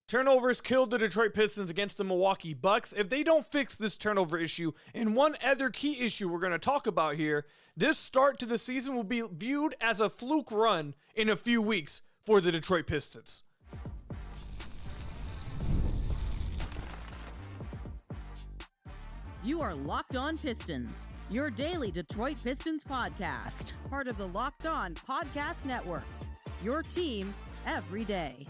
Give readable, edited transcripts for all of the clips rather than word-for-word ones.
Turnovers killed the Detroit Pistons against the Milwaukee Bucks. If they don't fix this turnover issue, and one other key issue we're going to talk about here, this start to the season will be viewed as a fluke run in a few weeks for the Detroit Pistons. You are Locked On Pistons, your daily Detroit Pistons podcast, part of the Locked On Podcast Network, your team every day.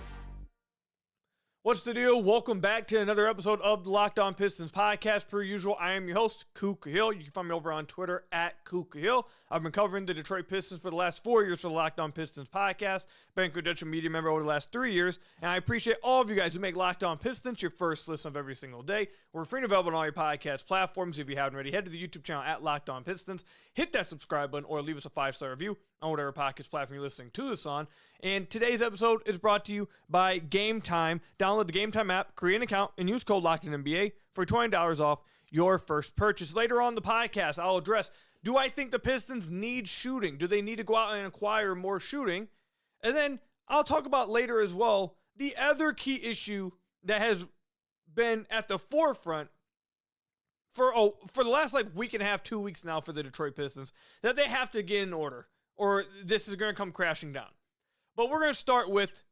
What's the deal? Welcome back to another episode of the Locked On Pistons podcast. Per usual, I am your host, Khahil. You can find me over on Twitter at Khahil. I've been covering the Detroit Pistons for the last 4 years for the Locked On Pistons podcast. Been a credential media member over the last 3 years, and I appreciate all of you guys who make Locked On Pistons your first listen of every single day. We're free and available on all your podcast platforms. If you haven't already, head to the YouTube channel at Locked On Pistons. Hit that subscribe button or leave us a 5-star review on whatever podcast platform you're listening to this on. And today's episode is brought to you by Game Time. Download the Game Time app, create an account, and use code LOCKEDONNBA for $20 off your first purchase. Later on the podcast, I'll address, do I think the Pistons need shooting? Do they need to go out and acquire more shooting? And then I'll talk about later as well the other key issue that has been at the forefront for the last week and a half, 2 weeks now for the Detroit Pistons, that they have to get in order, or this is going to come crashing down. But we're going to start with,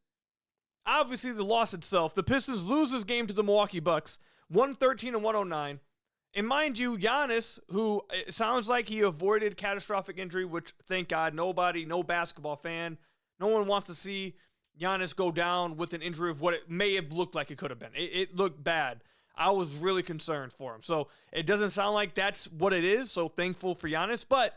obviously, the loss itself. The Pistons lose this game to the Milwaukee Bucks, 113-109. And mind you, Giannis, who it sounds like he avoided catastrophic injury, which, thank God, no basketball fan, no one wants to see Giannis go down with an injury of what it may have looked like it could have been. It looked bad. I was really concerned for him. So it doesn't sound like that's what it is, so thankful for Giannis. But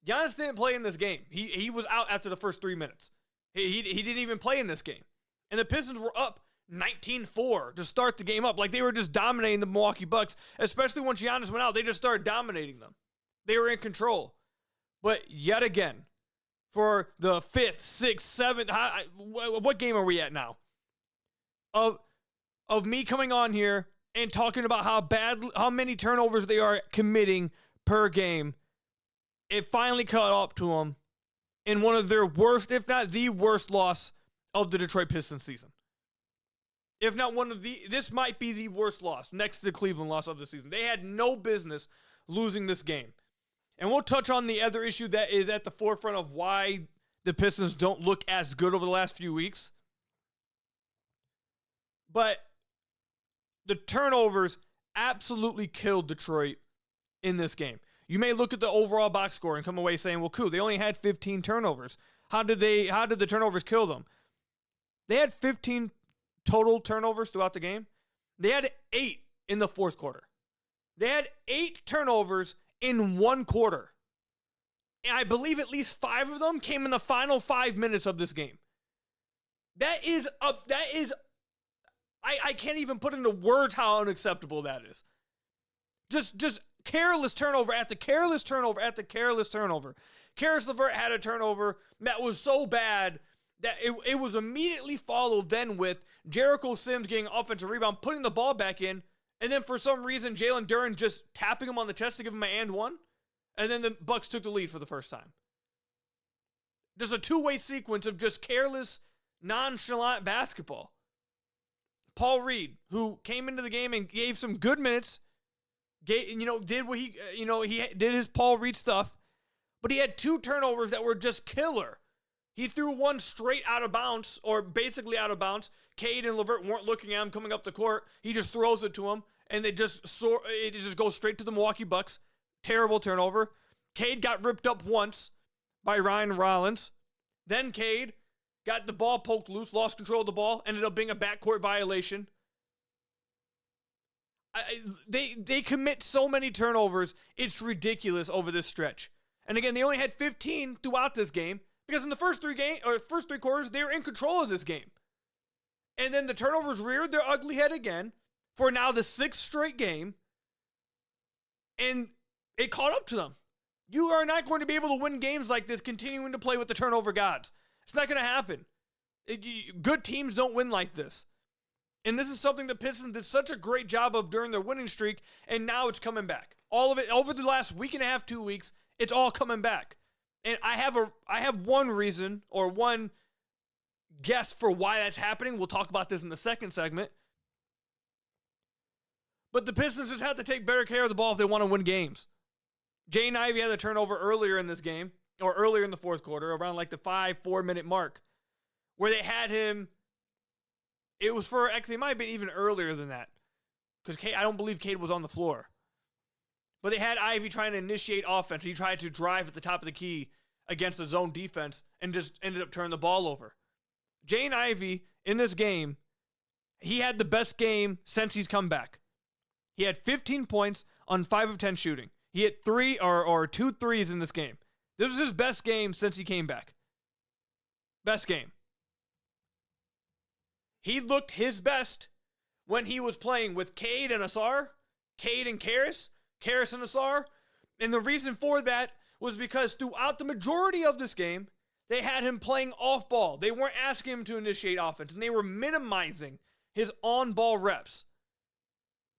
Giannis didn't play in this game. He was out after the first 3 minutes. He didn't even play in this game. And the Pistons were up 19-4 to start the game up. Like, they were just dominating the Milwaukee Bucks, especially once Giannis went out. They just started dominating them. They were in control. But yet again, for the 5th, 6th, 7th, what game are we at now? Of me coming on here and talking about how many turnovers they are committing per game, it finally caught up to them in one of their worst, if not the worst loss of the Detroit Pistons season. If not this might be the worst loss next to the Cleveland loss of the season. They had no business losing this game. And we'll touch on the other issue that is at the forefront of why the Pistons don't look as good over the last few weeks. But the turnovers absolutely killed Detroit in this game. You may look at the overall box score and come away saying, well, cool, they only had 15 turnovers. How did the turnovers kill them? They had 15 total turnovers throughout the game. They had 8 in the fourth quarter. They had 8 turnovers in one quarter. And I believe at least 5 of them came in the final 5 minutes of this game. I can't even put into words how unacceptable that is. Just careless turnover after careless turnover after careless turnover. Caris LeVert had a turnover that was so bad that it was immediately followed then with Jericho Sims getting offensive rebound, putting the ball back in, and then for some reason Jalen Duren just tapping him on the chest to give him an and one, and then the Bucks took the lead for the first time. Just a two-way sequence of just careless, nonchalant basketball. Paul Reed, who came into the game and gave some good minutes, did what he did his Paul Reed stuff, but he had 2 turnovers that were just killer. He threw one straight out of bounds, or basically out of bounds. Cade and LeVert weren't looking at him coming up the court. He just throws it to him, and it just goes straight to the Milwaukee Bucks. Terrible turnover. Cade got ripped up once by Ryan Rollins. Then Cade got the ball poked loose, lost control of the ball, ended up being a backcourt violation. They commit so many turnovers, it's ridiculous over this stretch. And again, they only had 15 throughout this game, because in the first 3 quarters, they were in control of this game. And then the turnovers reared their ugly head again for now the 6th straight game. And it caught up to them. You are not going to be able to win games like this continuing to play with the turnover gods. It's not going to happen. Good teams don't win like this. And this is something the Pistons did such a great job of during their winning streak, and now it's coming back. All of it over the last week and a half, 2 weeks, it's all coming back. And I have one reason or one guess for why that's happening. We'll talk about this in the second segment. But the Pistons just have to take better care of the ball if they want to win games. Jaden Ivey had a turnover earlier in this game, or earlier in the fourth quarter, around like the 4 minute mark, where they had him. It was for, actually, it might have been even earlier than that, because I don't believe Cade was on the floor. But they had Ivey trying to initiate offense. He tried to drive at the top of the key against the zone defense and just ended up turning the ball over. Jaden Ivey, in this game, he had the best game since he's come back. He had 15 points on 5 of 10 shooting. He hit 2 threes in this game. This was his best game since he came back. Best game. He looked his best when he was playing with Cade and Ausar, Cade and Karis and Ausar. And the reason for that was because throughout the majority of this game, they had him playing off ball. They weren't asking him to initiate offense, and they were minimizing his on-ball reps.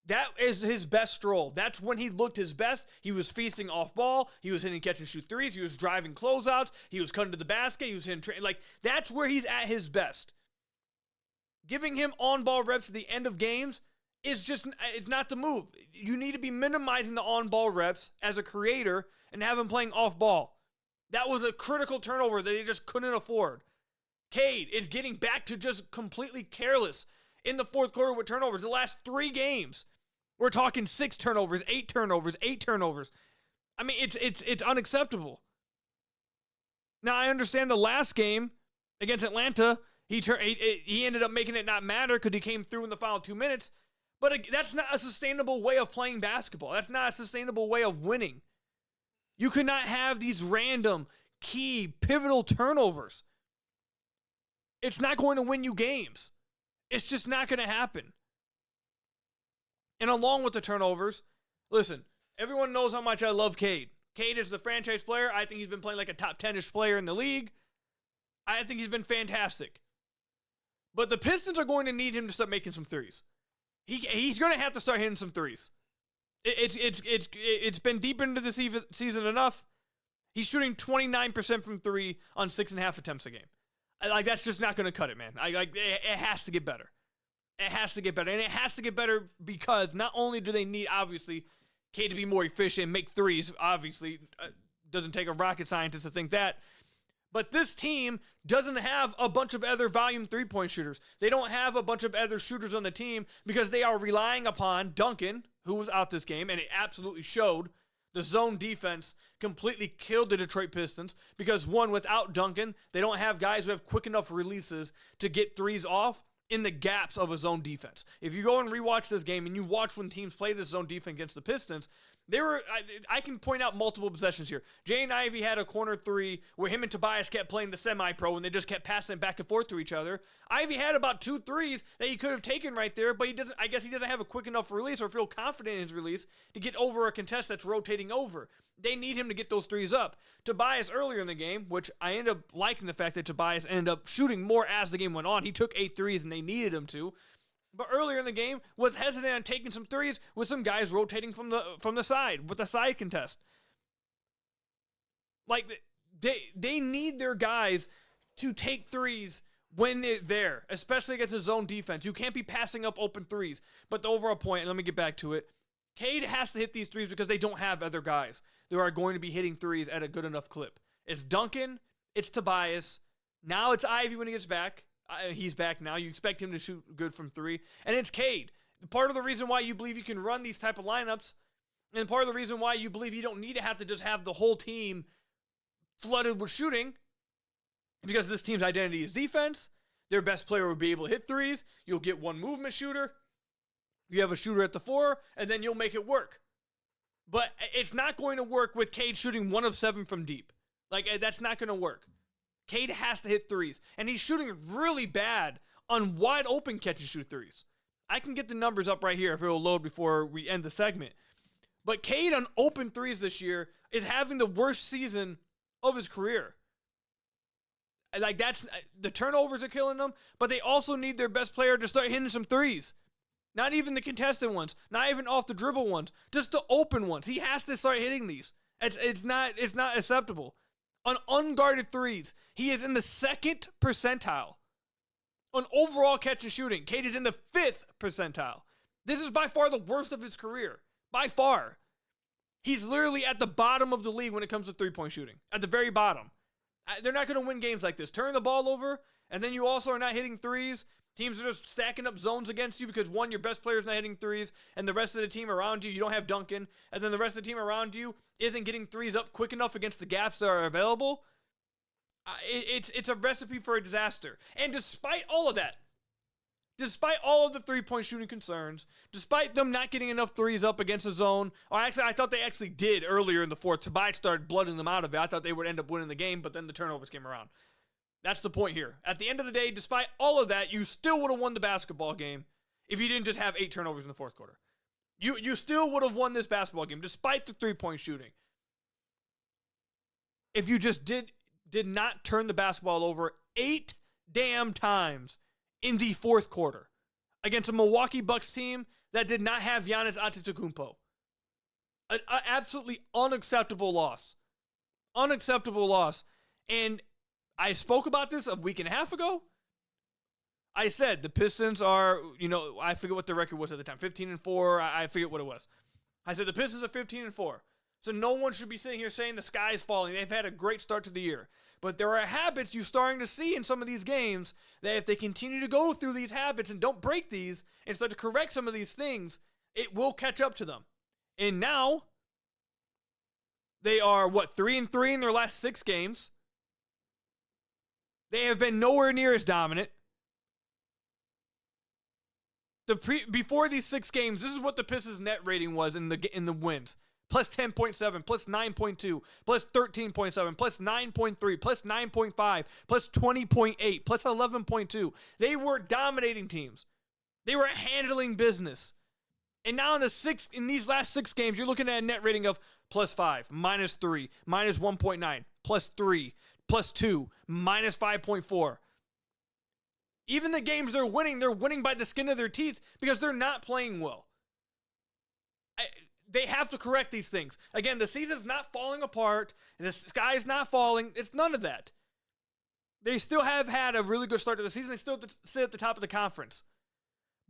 That is his best stroll. That's when he looked his best. He was feasting off ball. He was hitting catch and shoot threes. He was driving closeouts. He was cutting to the basket. He was hitting that's where he's at his best. Giving him on-ball reps at the end of games is it's not the move. You need to be minimizing the on-ball reps as a creator and have him playing off ball. That was a critical turnover that they just couldn't afford. Cade is getting back to just completely careless in the fourth quarter with turnovers. The last 3 games, we're talking 6 turnovers, 8 turnovers, 8 turnovers. I mean, it's unacceptable. Now, I understand the last game against Atlanta, he ended up making it not matter because he came through in the final 2 minutes. But that's not a sustainable way of playing basketball. That's not a sustainable way of winning. You cannot have these random, key, pivotal turnovers. It's not going to win you games. It's just not going to happen. And along with the turnovers, listen, everyone knows how much I love Cade. Cade is the franchise player. I think he's been playing like a top 10-ish player in the league. I think he's been fantastic. But the Pistons are going to need him to start making some threes. He's going to have to start hitting some threes. It's been deep into the season enough. He's shooting 29% from 3 on 6.5 attempts a game. That's just not going to cut it, man. It has to get better. It has to get better. And it has to get better because not only do they need, obviously, Cade to be more efficient and make threes, obviously, doesn't take a rocket scientist to think that, but this team doesn't have a bunch of other volume three-point shooters. They don't have a bunch of other shooters on the team because they are relying upon Duncan, who was out this game, and it absolutely showed. The zone defense completely killed the Detroit Pistons because, one, without Duncan, they don't have guys who have quick enough releases to get threes off in the gaps of a zone defense. If you go and rewatch this game and you watch when teams play this zone defense against the Pistons, I can point out multiple possessions here. Jaden Ivey had a corner 3 where him and Tobias kept playing the semi-pro and they just kept passing back and forth to each other. Ivey had about 2 threes that he could have taken right there, but I guess he doesn't have a quick enough release or feel confident in his release to get over a contest that's rotating over. They need him to get those threes up. Tobias earlier in the game, which I ended up liking the fact that Tobias ended up shooting more as the game went on. He took 8 threes and they needed him to. But earlier in the game was hesitant on taking some threes with some guys rotating from the side with a side contest. Like they need their guys to take threes when they're there, especially against a zone defense. You can't be passing up open threes. But the overall point, and let me get back to it, Cade has to hit these threes because they don't have other guys that are going to be hitting threes at a good enough clip. It's Duncan, it's Tobias, now it's Ivey when he gets back. He's back now. You expect him to shoot good from 3. And it's Cade. Part of the reason why you believe you can run these type of lineups, and part of the reason why you believe you don't need to just have the whole team flooded with shooting, because this team's identity is defense. Their best player will be able to hit threes. You'll get one movement shooter. You have a shooter at the 4, and then you'll make it work. But it's not going to work with Cade shooting 1 of 7 from deep. That's not going to work. Cade has to hit threes, and he's shooting really bad on wide open catch and shoot threes. I can get the numbers up right here if it will load before we end the segment. But Cade on open threes this year is having the worst season of his career. That's the turnovers are killing them, but they also need their best player to start hitting some threes. Not even the contested ones, not even off the dribble ones, just the open ones. He has to start hitting these. It's not acceptable. On unguarded threes, he is in the 2nd percentile On overall catch and shooting, Cade is in the 5th percentile. This is by far the worst of his career. By far. He's literally at the bottom of the league when it comes to three-point shooting. At the very bottom. They're not going to win games like this. Turn the ball over, and then you also are not hitting threes. Teams are just stacking up zones against you because, one, your best player is not hitting threes, and the rest of the team around you don't have Duncan, and then the rest of the team around you isn't getting threes up quick enough against the gaps that are available. It's a recipe for a disaster. And despite all of that, despite all of the three-point shooting concerns, despite them not getting enough threes up against the zone, or actually, I thought they actually did earlier in the fourth. Tobias started blooding them out of it. I thought they would end up winning the game, but then the turnovers came around. That's the point here. At the end of the day, despite all of that, you still would have won the basketball game if you didn't just have 8 turnovers in the fourth quarter. You still would have won this basketball game despite the three-point shooting. If you just did not turn the basketball over 8 damn times in the fourth quarter against a Milwaukee Bucks team that did not have Giannis Antetokounmpo. An absolutely unacceptable loss. Unacceptable loss. And I spoke about this a week and a half ago. I said the Pistons are, I forget what the record was at the time, 15-4. I forget what it was. I said the Pistons are 15-4. So no one should be sitting here saying the sky is falling. They've had a great start to the year. But there are habits you're starting to see in some of these games that if they continue to go through these habits and don't break these and start to correct some of these things, it will catch up to them. And now, they are, 3-3 in their last 6 games. They have been nowhere near as dominant. Before these 6 games, this is what the Pistons' net rating was in the wins. Plus 10.7, plus 9.2, plus 13.7, plus 9.3, plus 9.5, plus 20.8, plus 11.2. They were dominating teams. They were handling business. And now in these last 6 games, you're looking at a net rating of plus 5, minus 3, minus 1.9, plus 3, plus 2, minus 5.4. Even the games they're winning by the skin of their teeth because they're not playing well. They have to correct these things. Again, the season's not falling apart. The sky's not falling. It's none of that. They still have had a really good start to the season. They still sit at the top of the conference.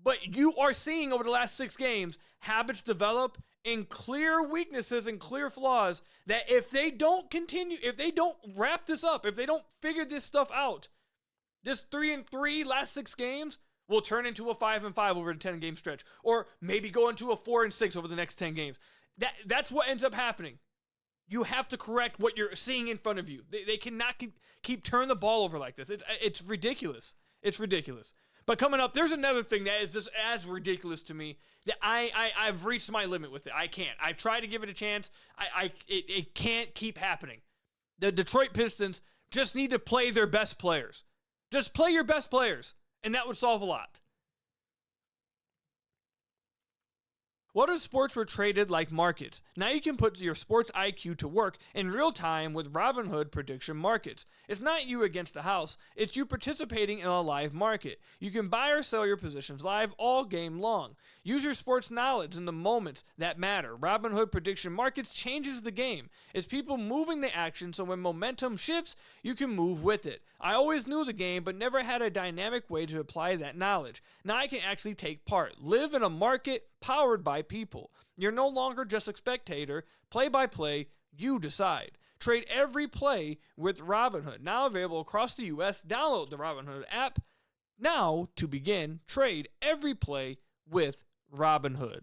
But you are seeing over the last 6 games habits develop and clear weaknesses and clear flaws that if they don't continue, if they don't wrap this up, if they don't figure this stuff out, this 3-3 last 6 games will turn into a 5-5 over a 10-game stretch, or maybe go into a 4-6 over the next 10 games. That's what ends up happening. You have to correct what you're seeing in front of you. They cannot keep turning the ball over like this. It's ridiculous. It's ridiculous. But coming up, there's another thing that is just as ridiculous to me that I've reached my limit with it. I can't. I've tried to give it a chance. It can't keep happening. The Detroit Pistons just need to play their best players. Just play your best players, and that would solve a lot. What if sports were traded like markets? Now you can put your sports IQ to work in real time with Robinhood prediction markets. It's not you against the house, it's you participating in a live market. You can buy or sell your positions live all game long. Use your sports knowledge in the moments that matter. Robinhood prediction markets changes the game. It's people moving the action, so when momentum shifts, you can move with it. I always knew the game, but never had a dynamic way to apply that knowledge. Now I can actually take part. Live in a market powered by people. You're no longer just a spectator. Play by play, you decide. Trade every play with Robinhood. Now available across the U.S. Download the Robinhood app now to begin. Trade every play with Robinhood.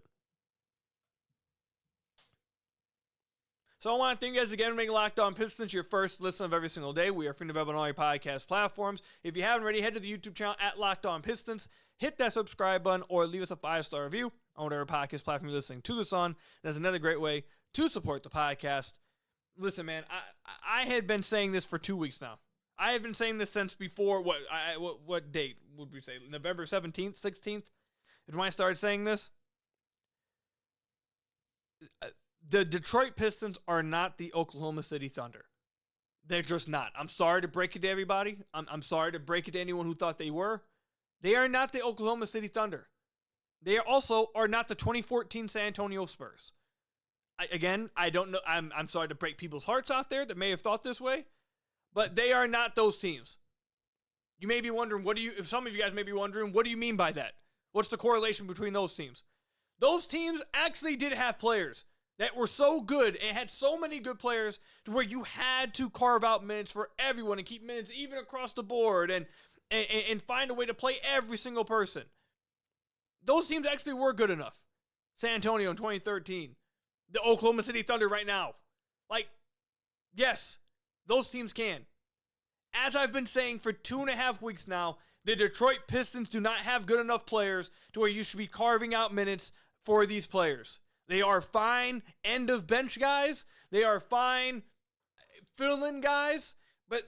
So I want to thank you guys again for making Locked On Pistons your first listen of every single day. We are free to available on all your podcast platforms. If you haven't already, head to the YouTube channel at Locked On Pistons. Hit that subscribe button or leave us a 5-star review on whatever podcast platform you're listening to this on. That's another great way to support the podcast. Listen, man, I had been saying this for 2 weeks now. I have been saying this since before, what date would we say? November 17th, 16th? Is when I started saying this. The Detroit Pistons are not the Oklahoma City Thunder. They're just not. I'm sorry to break it to everybody. I'm sorry to break it to anyone who thought they were. They are not the Oklahoma City Thunder. They also are not the 2014 San Antonio Spurs. I don't know. I'm sorry to break people's hearts out there that may have thought this way, but they are not those teams. You may be wondering, if some of you guys may be wondering, what do you mean by that? What's the correlation between those teams? Those teams actually did have players that were so good and had so many good players to where you had to carve out minutes for everyone and keep minutes even across the board and find a way to play every single person. Those teams actually were good enough. San Antonio in 2013. The Oklahoma City Thunder right now. Like, yes, those teams can. As I've been saying for 2.5 weeks now, the Detroit Pistons do not have good enough players to where you should be carving out minutes for these players. They are fine end of bench guys. They are fine fill-in guys. But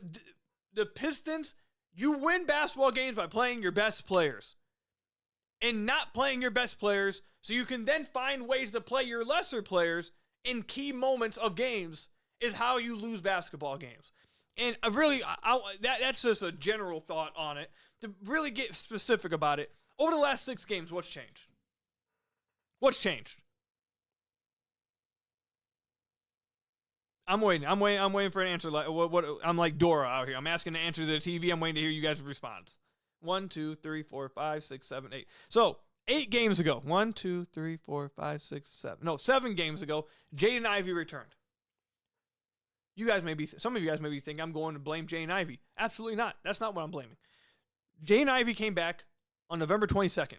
the Pistons, you win basketball games by playing your best players. And not playing your best players, so you can then find ways to play your lesser players in key moments of games is how you lose basketball games. And that's just a general thought on it. To really get specific about it, over the last 6 games, what's changed? What's changed? I'm waiting for an answer. Like what? I'm like Dora out here. I'm asking to answer to the TV. I'm waiting to hear you guys' response. 1, 2, 3, 4, 5, 6, 7, 8. So 8 games ago. 1, 2, 3, 4, 5, 6, 7. No, 7 games ago, Jaden Ivey returned. Some of you guys may be thinking I'm going to blame Jaden Ivey. Absolutely not. That's not what I'm blaming. Jaden Ivey came back on November 22nd.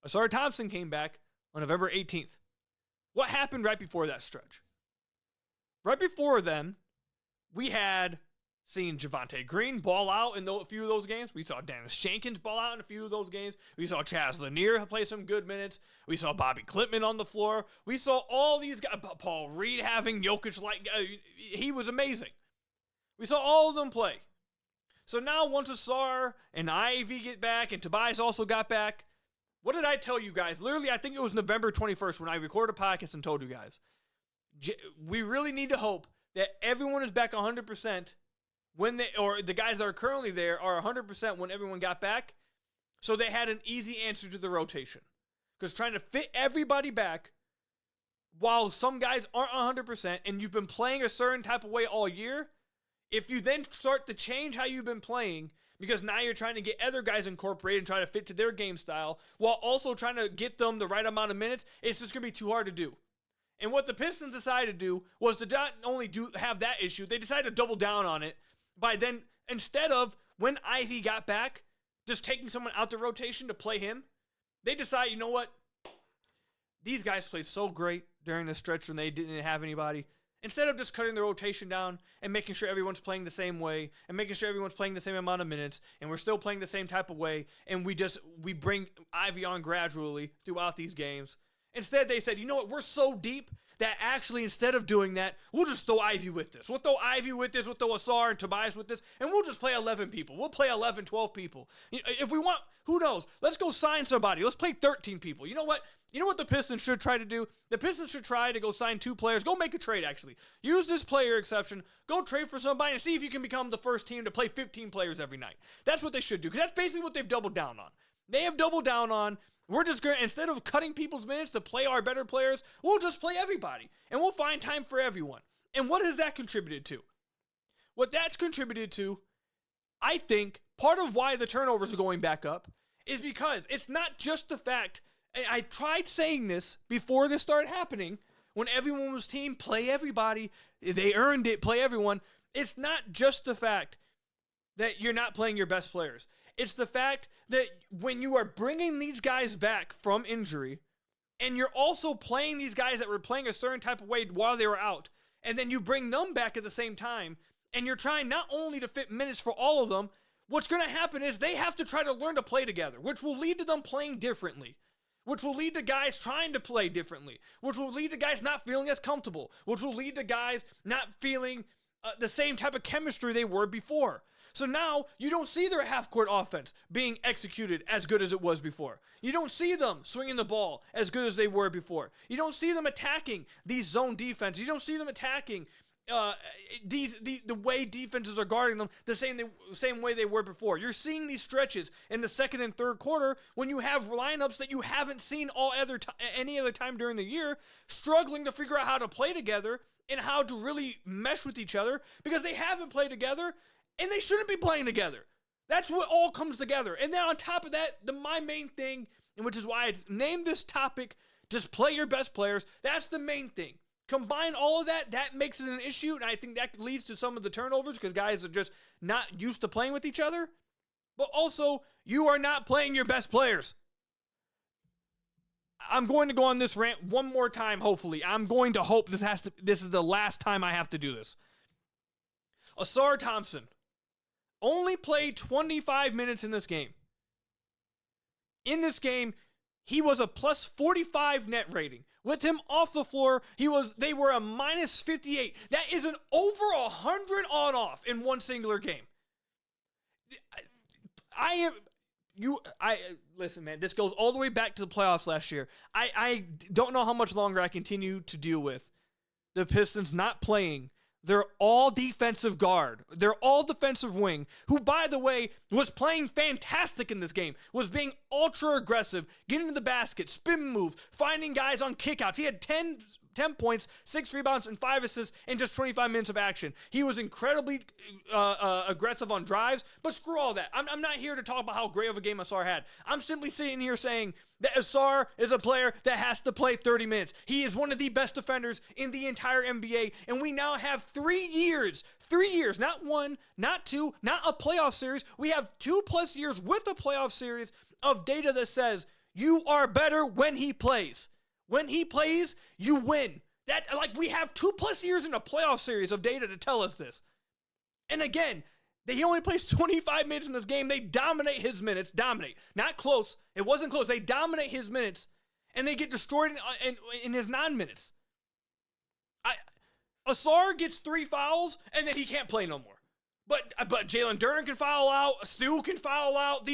Ausar Thompson came back on November 18th. What happened right before that stretch? Right before then, we had seen Javonte Green ball out in a few of those games. We saw Dennis Jenkins ball out in a few of those games. We saw Chaz Lanier play some good minutes. We saw Bobby Clipman on the floor. We saw all these guys. Paul Reed having Jokic he was amazing. We saw all of them play. So now once Ausar and Ivy get back and Tobias also got back, what did I tell you guys? Literally, I think it was November 21st when I recorded a podcast and told you guys. We really need to hope that everyone is back 100% or the guys that are currently there are 100% when everyone got back, so they had an easy answer to the rotation. Because trying to fit everybody back while some guys aren't 100% and you've been playing a certain type of way all year, if you then start to change how you've been playing because now you're trying to get other guys incorporated and try to fit to their game style while also trying to get them the right amount of minutes, it's just going to be too hard to do. And what the Pistons decided to do was to not only have that issue, they decided to double down on it by then, instead of when Ivy got back, just taking someone out the rotation to play him, they decided, you know what? These guys played so great during the stretch when they didn't have anybody. Instead of just cutting the rotation down and making sure everyone's playing the same way and making sure everyone's playing the same amount of minutes and we're still playing the same type of way and we bring Ivy on gradually throughout these games. Instead, they said, you know what, we're so deep that actually instead of doing that, we'll just throw Ivy with this. We'll throw Ivy with this, we'll throw Ausar and Tobias with this, and we'll just play 11 people. We'll play 11, 12 people. If we want, who knows? Let's go sign somebody. Let's play 13 people. You know what? You know what the Pistons should try to do? The Pistons should try to go sign 2 players. Go make a trade, actually. Use this player exception. Go trade for somebody and see if you can become the first team to play 15 players every night. That's what they should do, because that's basically what they've doubled down on. They have doubled down on, we're just going to, instead of cutting people's minutes to play our better players, we'll just play everybody. And we'll find time for everyone. And what has that contributed to? What that's contributed to, I think, part of why the turnovers are going back up is because it's not just the fact, I tried saying this before this started happening, when everyone was team, play everybody, they earned it, play everyone. It's not just the fact that you're not playing your best players. It's the fact that when you are bringing these guys back from injury, and you're also playing these guys that were playing a certain type of way while they were out, and then you bring them back at the same time, and you're trying not only to fit minutes for all of them, what's going to happen is they have to try to learn to play together, which will lead to them playing differently, which will lead to guys trying to play differently, which will lead to guys not feeling as comfortable, which will lead to guys not feeling the same type of chemistry they were before. So now you don't see their half-court offense being executed as good as it was before. You don't see them swinging the ball as good as they were before. You don't see them attacking these zone defense. You don't see them attacking the way defenses are guarding them the same way they were before. You're seeing these stretches in the second and third quarter when you have lineups that you haven't seen any other time during the year struggling to figure out how to play together and how to really mesh with each other because they haven't played together. And they shouldn't be playing together. That's what all comes together. And then on top of that, my main thing, and which is why it's named this topic, just play your best players. That's the main thing. Combine all of that, that makes it an issue, and I think that leads to some of the turnovers because guys are just not used to playing with each other. But also, you are not playing your best players. I'm going to go on this rant one more time, hopefully. I'm going to hope this is the last time I have to do this. Ausar Thompson only played 25 minutes in this game. In this game, he was a plus 45 net rating. With him off the floor, they were a minus 58. That is an over 100 on-off in one singular game. Listen, man, this goes all the way back to the playoffs last year. I don't know how much longer I continue to deal with the Pistons not playing. They're all defensive guard. They're all defensive wing, who, by the way, was playing fantastic in this game, was being ultra aggressive, getting to the basket, spin moves, finding guys on kickouts. He had 10 points, 6 rebounds, and 5 assists in just 25 minutes of action. He was incredibly aggressive on drives, but screw all that. I'm not here to talk about how great of a game Ausar had. I'm simply sitting here saying that Ausar is a player that has to play 30 minutes. He is one of the best defenders in the entire NBA, and we now have 3 years, not one, not two, not a playoff series. We have 2+ years with a playoff series of data that says you are better when he plays. When he plays, you win. We have 2+ years in a playoff series of data to tell us this. And again, he only plays 25 minutes in this game. They dominate his minutes. Dominate. Not close. It wasn't close. They dominate his minutes, and they get destroyed in his non-minutes. Ausar gets 3 fouls, and then he can't play no more. But Jalen Duren can foul out. Stu can foul out.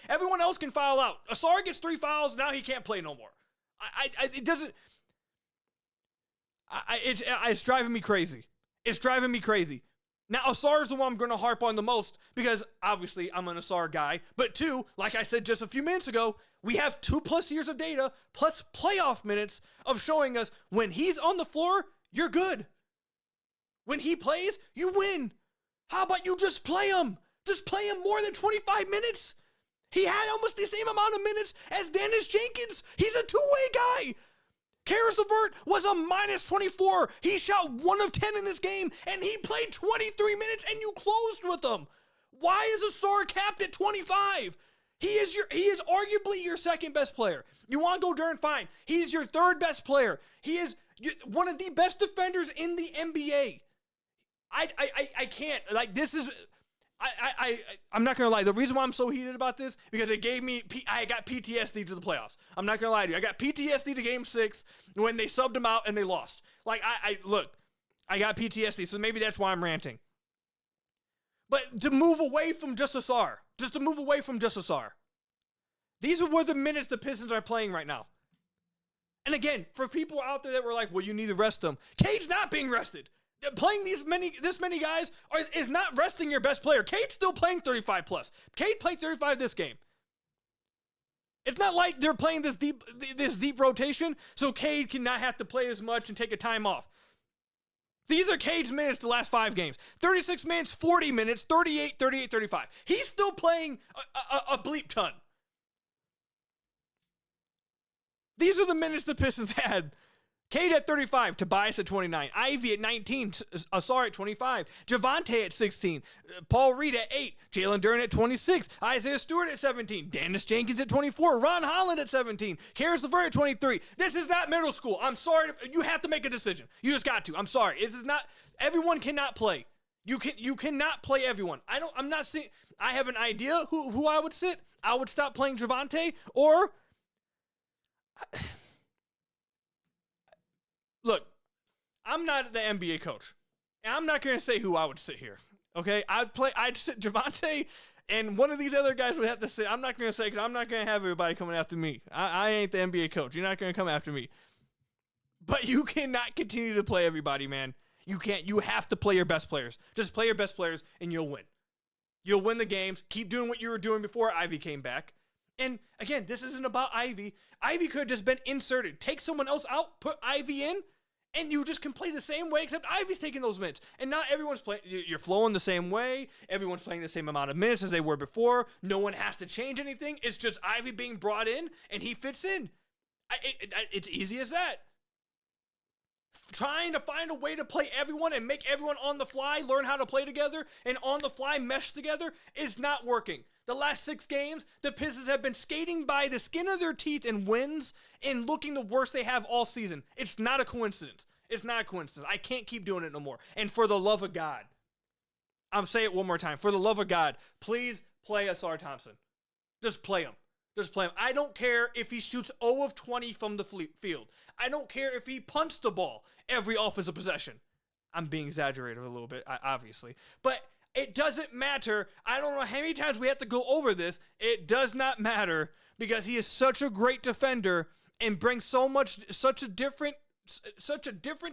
Everyone else can foul out. Ausar gets 3 fouls. Now he can't play no more. It doesn't. It's driving me crazy. It's driving me crazy. Now, Ausar is the one I'm going to harp on the most because, obviously, I'm an Ausar guy. But 2, like I said just a few minutes ago, we have 2+ years of data plus playoff minutes of showing us when he's on the floor, you're good. When he plays, you win. How about you just play him? Just play him more than 25 minutes. He had almost the same amount of minutes as Dennis Jenkins. He's a two-way guy. Karis LeVert was a minus 24. He shot 1 of 10 in this game, and he played 23 minutes, and you closed with him. Why is Ausar capped at 25? He is arguably your second best player. You want to go Duren? Fine. He's your third best player. He is one of the best defenders in the NBA. I can't. This is... I'm not going to lie. The reason why I'm so heated about this, because it gave me, I got PTSD to the playoffs. I'm not going to lie to you. I got PTSD to game 6 when they subbed him out and they lost. Look, I got PTSD, so maybe that's why I'm ranting. But to move away from just Ausar, these are the minutes the Pistons are playing right now. And again, for people out there that were like, well, you need to rest them. Cade's not being rested. Playing this many guys is not resting your best player. Cade's still playing 35+. Cade played 35 this game. It's not like they're playing this deep rotation, so Cade cannot have to play as much and take a time off. These are Cade's minutes the last 5 games. 36 minutes, 40 minutes, 38, 38, 35. He's still playing a bleep ton. These are the minutes the Pistons had. Cade at 35, Tobias at 29, Ivey at 19, Ausar at 25, Javonte at 16, Paul Reed at 8, Jalen Duren at 26, Isaiah Stewart at 17, Dennis Jenkins at 24, Ron Holland at 17, Karis LeVert at 23. This is not middle school. I'm sorry. You have to make a decision. You just got to. I'm sorry. This is not. Everyone cannot play. You cannot play everyone. I'm not saying. I have an idea who I would sit. I would stop playing Javonte or. Look, I'm not the NBA coach. And I'm not going to say who I would sit here. Okay? I'd sit Javonte, and one of these other guys would have to sit. I'm not going to say, because I'm not going to have everybody coming after me. I ain't the NBA coach. You're not going to come after me. But you cannot continue to play everybody, man. You can't. You have to play your best players. Just play your best players, and you'll win. You'll win the games. Keep doing what you were doing before Ivey came back. And again, this isn't about Ivey. Ivey could have just been inserted. Take someone else out, put Ivey in, And you just can play the same way, except Ivey's taking those minutes. And not everyone's playing. You're flowing the same way. Everyone's playing the same amount of minutes as they were before. No one has to change anything. It's just Ivey being brought in, and he fits in. It's easy as that. Trying to find a way to play everyone and make everyone on the fly learn how to play together and on the fly mesh together is not working. The last 6 games, the Pistons have been skating by the skin of their teeth in wins and looking the worst they have all season. It's not a coincidence. It's not a coincidence. I can't keep doing it no more. And for the love of God, I'm saying it one more time. For the love of God, please play Ausar Thompson. Just play him. Just play him. I don't care if he shoots 0 of 20 from the field. I don't care if he punts the ball every offensive possession. I'm being exaggerated a little bit, obviously. But it doesn't matter. I don't know how many times we have to go over this. It does not matter because he is such a great defender and brings such a different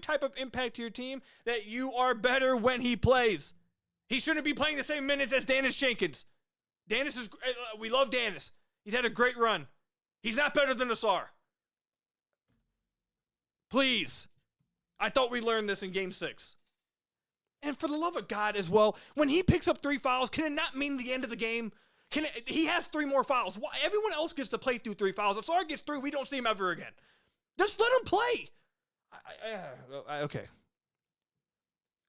type of impact to your team that you are better when he plays. He shouldn't be playing the same minutes as Dennis Jenkins. We love Dennis. He's had a great run. He's not better than Ausar. Please. I thought we learned this in Game 6. And for the love of God as well, when he picks up 3 fouls, can it not mean the end of the game? He has 3 more fouls. Why? Everyone else gets to play through 3 fouls. If Ausar gets 3, we don't see him ever again. Just let him play. Okay.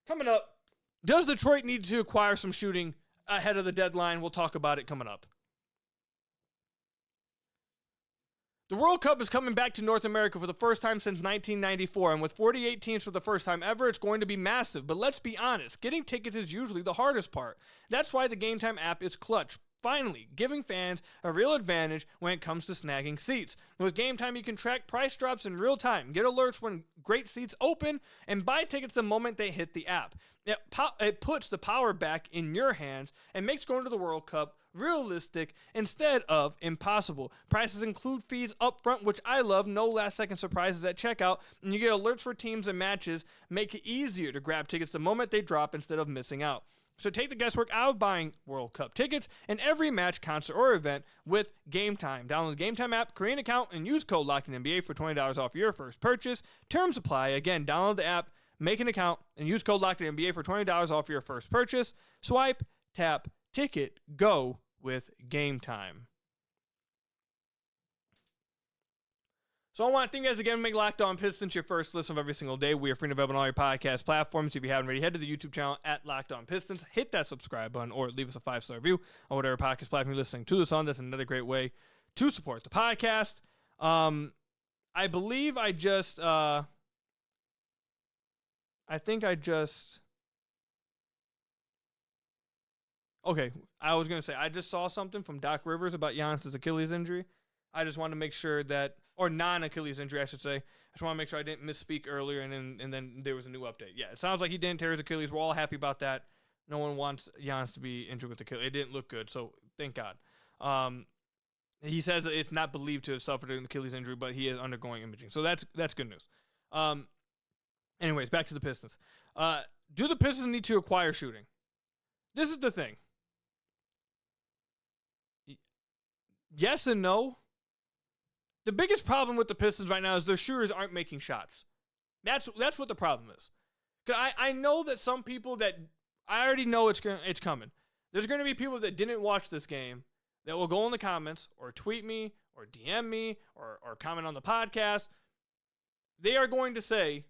Coming up, does Detroit need to acquire some shooting ahead of the deadline? We'll talk about it coming up. The World Cup is coming back to North America for the first time since 1994, and with 48 teams for the first time ever, it's going to be massive. But let's be honest, getting tickets is usually the hardest part. That's why the Game Time app is clutch. Finally, giving fans a real advantage when it comes to snagging seats. With Game Time, you can track price drops in real time, get alerts when great seats open, and buy tickets the moment they hit the app. It puts the power back in your hands and makes going to the World Cup realistic instead of impossible. Prices include fees up front, which I love, no last-second surprises at checkout, and you get alerts for teams and matches, make it easier to grab tickets the moment they drop instead of missing out. So take the guesswork out of buying World Cup tickets in every match, concert, or event with Game Time. Download the Game Time app, create an account, and use code LOCKEDINNBA for $20 off your first purchase. Terms apply. Again, download the app, make an account, and use code LOCKEDINNBA for $20 off your first purchase. Swipe, tap, ticket, go with Game Time. So I want to thank you guys again for making Locked On Pistons your first listen of every single day. We are free and available on all your podcast platforms. If you haven't already, head to the YouTube channel at Locked On Pistons. Hit that subscribe button or leave us a 5-star review on whatever podcast platform you're listening to this on. That's another great way to support the podcast. I believe I just... okay, I was going to say, I just saw something from Doc Rivers about Giannis' Achilles injury. I just wanted to make sure that, or non-Achilles injury, I should say. I just want to make sure I didn't misspeak earlier, and then there was a new update. Yeah, it sounds like he didn't tear his Achilles. We're all happy about that. No one wants Giannis to be injured with Achilles. It didn't look good, so thank God. He says that it's not believed to have suffered an Achilles injury, but he is undergoing imaging. So that's good news. Anyways, back to the Pistons. Do the Pistons need to acquire shooting? This is the thing. Yes and no. The biggest problem with the Pistons right now is their shooters aren't making shots. That's what the problem is. 'Cause I know that some people that I already know it's coming. There's going to be people that didn't watch this game that will go in the comments or tweet me or DM me or comment on the podcast. They are going to say,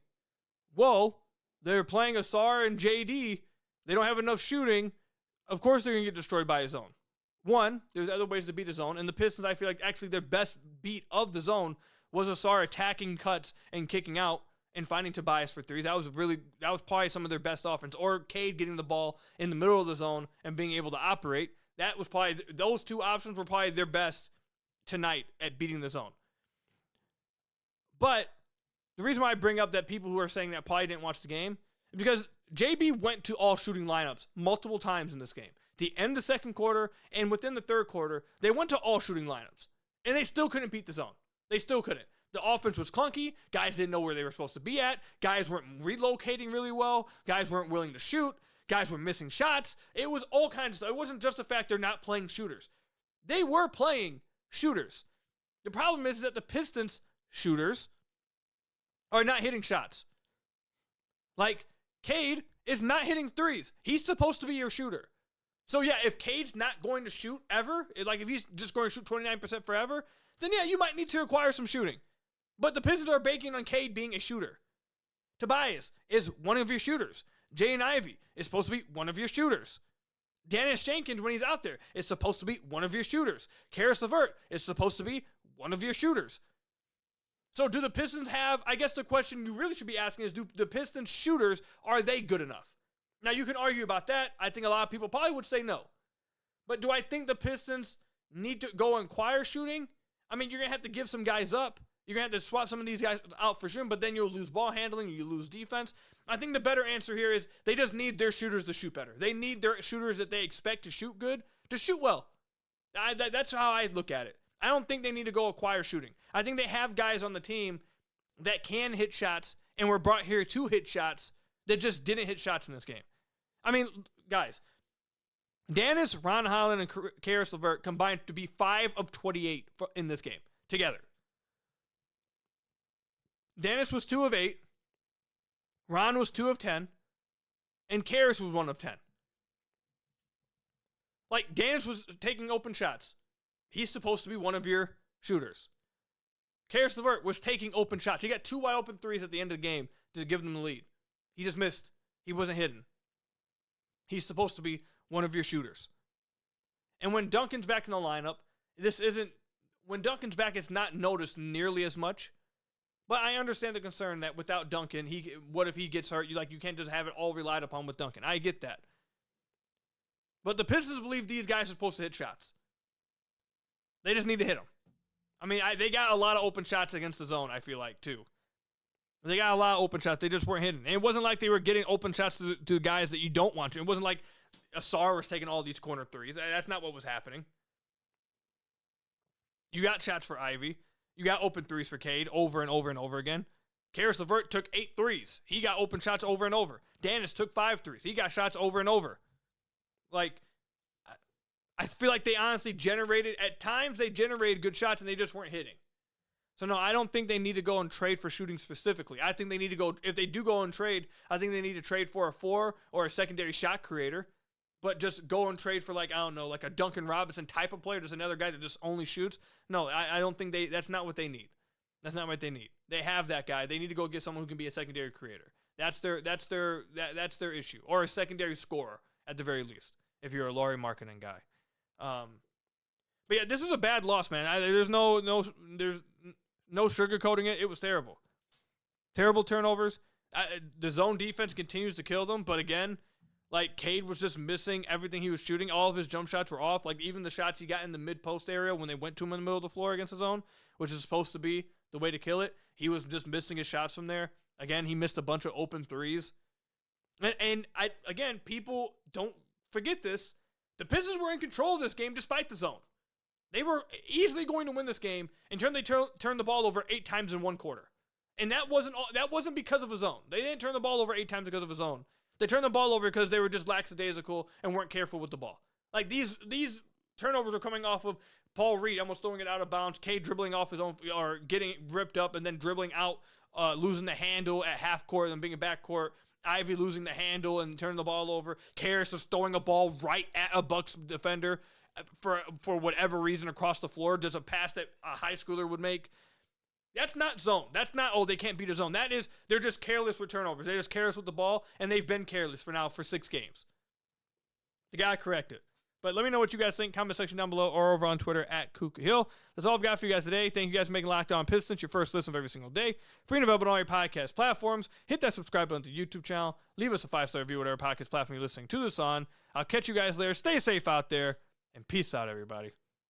whoa, they're playing Ausar and JD. They don't have enough shooting. Of course they're going to get destroyed by his zone. One, there's other ways to beat the zone, and the Pistons, I feel like actually their best beat of the zone was Ausar attacking cuts and kicking out and finding Tobias for threes. That was probably some of their best offense. Or Cade getting the ball in the middle of the zone and being able to operate. That was probably, those two options were probably their best tonight at beating the zone. But the reason why I bring up that people who are saying that probably didn't watch the game is because JB went to all shooting lineups multiple times in this game. The end of the second quarter and within the third quarter, they went to all shooting lineups. And they still couldn't beat the zone. They still couldn't. The offense was clunky. Guys didn't know where they were supposed to be at. Guys weren't relocating really well. Guys weren't willing to shoot. Guys were missing shots. It was all kinds of stuff. It wasn't just the fact they're not playing shooters. They were playing shooters. The problem is that the Pistons shooters are not hitting shots. Like, Cade is not hitting threes. He's supposed to be your shooter. So, yeah, if Cade's not going to shoot ever, like if he's just going to shoot 29% forever, then, yeah, you might need to acquire some shooting. But the Pistons are banking on Cade being a shooter. Tobias is one of your shooters. Jaden Ivey is supposed to be one of your shooters. Dennis Jenkins, when he's out there, is supposed to be one of your shooters. Karis LeVert is supposed to be one of your shooters. So do the Pistons have, I guess the question you really should be asking is, do the Pistons shooters, are they good enough? Now, you can argue about that. I think a lot of people probably would say no. But do I think the Pistons need to go and acquire shooting? I mean, you're going to have to give some guys up. You're going to have to swap some of these guys out for shooting, but then you'll lose ball handling, you lose defense. I think the better answer here is they just need their shooters to shoot better. They need their shooters that they expect to shoot good to shoot well. That's how I look at it. I don't think they need to go acquire shooting. I think they have guys on the team that can hit shots and were brought here to hit shots that just didn't hit shots in this game. I mean, guys, Dennis, Ron Holland, and Karis LeVert combined to be 5 of 28 in this game together. Dennis was 2 of 8. Ron was 2 of 10. And Karis was 1 of 10. Like, Dennis was taking open shots. He's supposed to be one of your shooters. Karis LeVert was taking open shots. He got 2 wide open threes at the end of the game to give them the lead. He just missed. He wasn't hidden. He's supposed to be one of your shooters. And when Duncan's back in the lineup, when Duncan's back, it's not noticed nearly as much. But I understand the concern that without Duncan, what if he gets hurt? You can't just have it all relied upon with Duncan. I get that. But the Pistons believe these guys are supposed to hit shots. They just need to hit them. I mean, they got a lot of open shots against the zone, I feel like, too. They got a lot of open shots. They just weren't hitting. And it wasn't like they were getting open shots to guys that you don't want to. It wasn't like Ausar was taking all these corner threes. That's not what was happening. You got shots for Ivy. You got open threes for Cade over and over and over again. Karis LeVert took 8 threes. He got open shots over and over. Dennis took 5 threes. He got shots over and over. Like, I feel like they honestly at times they generated good shots and they just weren't hitting. So, no, I don't think they need to go and trade for shooting specifically. I think they need to go, if they do go and trade, I think they need to trade for a 4 or a secondary shot creator. But just go and trade for, like, I don't know, like a Duncan Robinson type of player, just another guy that just only shoots. No, I don't think that's not what they need. That's not what they need. They have that guy. They need to go get someone who can be a secondary creator. That's their issue. Or a secondary scorer, at the very least, if you're a Lauri Markkanen guy. But yeah, this is a bad loss, man. There's no sugarcoating it. It was terrible. Terrible turnovers. The zone defense continues to kill them, but again, like, Cade was just missing everything he was shooting. All of his jump shots were off. Like, even the shots he got in the mid-post area when they went to him in the middle of the floor against the zone, which is supposed to be the way to kill it, he was just missing his shots from there. Again, he missed a bunch of open threes. And people don't forget this. The Pistons were in control of this game despite the zone. They were easily going to win this game, and they turned the ball over 8 times in one quarter. And that wasn't because of a zone. They didn't turn the ball over 8 times because of a zone. They turned the ball over because they were just lackadaisical and weren't careful with the ball. Like, these turnovers are coming off of Paul Reed almost throwing it out of bounds, Cade dribbling off his own, or getting ripped up and then dribbling out, losing the handle at half court and being a back court. Ivy losing the handle and turning the ball over. Karis is throwing a ball right at a Bucks defender for whatever reason across the floor. Does a pass that a high schooler would make. That's not zone. That's not, they can't beat a zone. That is, they're just careless with turnovers. They're just careless with the ball, and they've been careless for 6 games. The guy corrected. But let me know what you guys think. Comment section down below or over on Twitter at Khahil. That's all I've got for you guys today. Thank you guys for making Locked On Pistons your first listen of every single day. Free and available on all your podcast platforms. Hit that subscribe button to the YouTube channel. Leave us a 5-star review, whatever podcast platform you're listening to this on. I'll catch you guys later. Stay safe out there, and peace out, everybody.